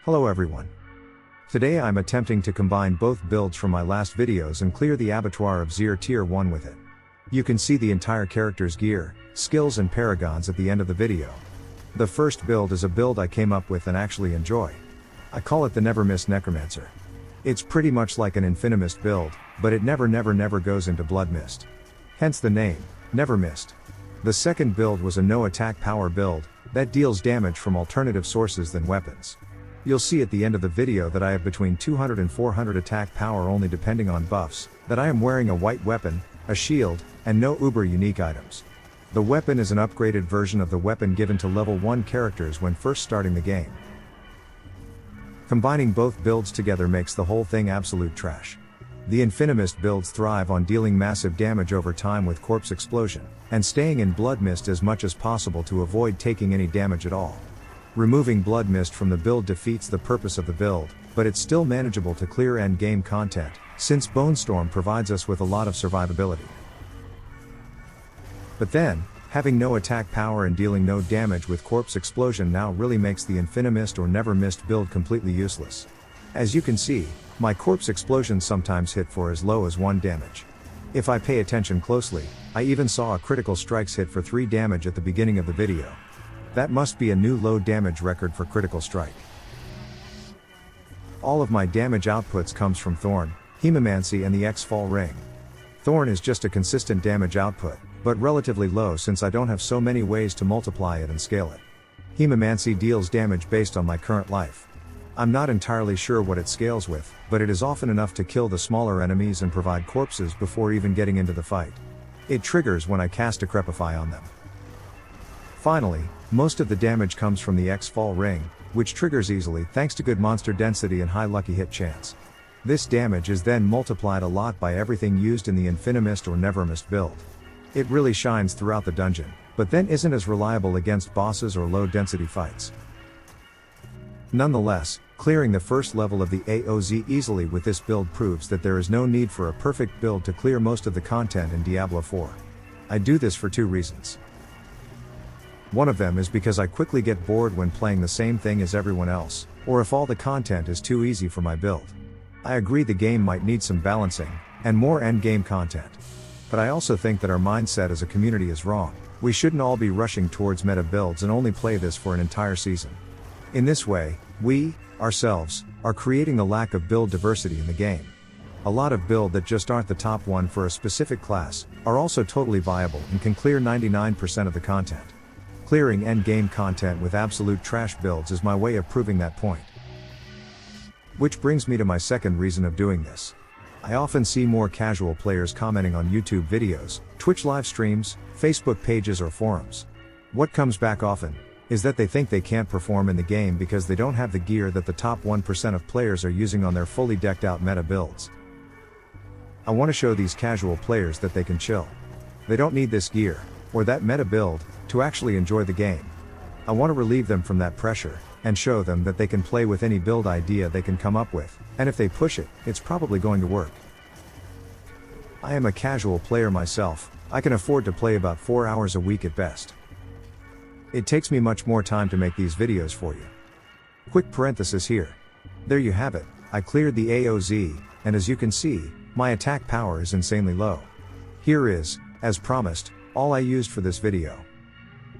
Hello everyone. Today I'm attempting to combine both builds from my last videos and clear the Att.Power of Zir Tier 1 with it. You can see the entire character's gear, skills and paragons at the end of the video. The first build is a build I came up with and actually enjoy. I call it the NeverMist Necromancer. It's pretty much like an infinimist build, but it never goes into blood mist. Hence the name, NeverMist. The second build was a no attack power build, that deals damage from alternative sources than weapons. You'll see at the end of the video that I have between 200 and 400 attack power only depending on buffs, that I am wearing a white weapon, a shield, and no uber unique items. The weapon is an upgraded version of the weapon given to level 1 characters when first starting the game. Combining both builds together makes the whole thing absolute trash. The infinimist builds thrive on dealing massive damage over time with corpse explosion, and staying in blood mist as much as possible to avoid taking any damage at all. Removing blood mist from the build defeats the purpose of the build, but it's still manageable to clear end game content, since Bone Storm provides us with a lot of survivability. But then, having no attack power and dealing no damage with corpse explosion now really makes the infinimist or NeverMist build completely useless. As you can see, my corpse explosions sometimes hit for as low as 1 damage. If I pay attention closely, I even saw a critical strikes hit for 3 damage at the beginning of the video. That must be a new low damage record for critical strike. All of my damage outputs comes from Thorn, Hemomancy and the XFal ring. Thorn is just a consistent damage output, but relatively low since I don't have so many ways to multiply it and scale it. Hemomancy deals damage based on my current life. I'm not entirely sure what it scales with, but it is often enough to kill the smaller enemies and provide corpses before even getting into the fight. It triggers when I cast a Crepify on them. Finally, most of the damage comes from the XFal ring, which triggers easily thanks to good monster density and high lucky hit chance. This damage is then multiplied a lot by everything used in the infinimist or NeverMist build. It really shines throughout the dungeon, but then isn't as reliable against bosses or low density fights. Nonetheless, clearing the first level of the AoZ easily with this build proves that there is no need for a perfect build to clear most of the content in Diablo 4. I do this for 2 reasons. One of them is because I quickly get bored when playing the same thing as everyone else, or if all the content is too easy for my build. I agree the game might need some balancing, and more endgame content. But I also think that our mindset as a community is wrong. We shouldn't all be rushing towards meta builds and only play this for an entire season. In this way, we, ourselves, are creating the lack of build diversity in the game. A lot of build that just aren't the top one for a specific class, are also totally viable and can clear 99% of the content. Clearing endgame content with absolute trash builds is my way of proving that point. Which brings me to my second reason of doing this. I often see more casual players commenting on YouTube videos, Twitch live streams, Facebook pages or forums. What comes back often is that they think they can't perform in the game because they don't have the gear that the top 1% of players are using on their fully decked out meta builds. I want to show these casual players that they can chill. They don't need this gear, or that meta build, to actually enjoy the game. I want to relieve them from that pressure, and show them that they can play with any build idea they can come up with, and if they push it, it's probably going to work. I am a casual player myself, I can afford to play about 4 hours a week at best. It takes me much more time to make these videos for you. Quick parenthesis here. There you have it, I cleared the AoZ, and as you can see, my attack power is insanely low. Here is, as promised, all I used for this video.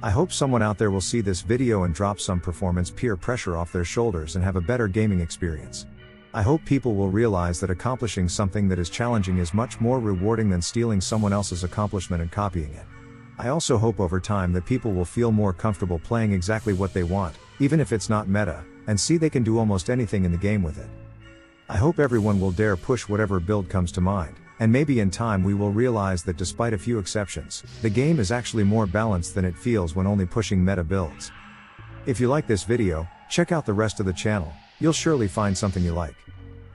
I hope someone out there will see this video and drop some performance peer pressure off their shoulders and have a better gaming experience. I hope people will realize that accomplishing something that is challenging is much more rewarding than stealing someone else's accomplishment and copying it. I also hope over time that people will feel more comfortable playing exactly what they want, even if it's not meta, and see they can do almost anything in the game with it. I hope everyone will dare push whatever build comes to mind. And maybe in time we will realize that despite a few exceptions, the game is actually more balanced than it feels when only pushing meta builds. If you like this video, check out the rest of the channel, you'll surely find something you like.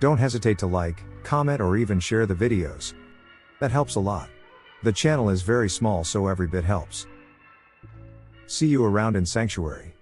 Don't hesitate to like, comment or even share the videos. That helps a lot. The channel is very small so every bit helps. See you around in Sanctuary.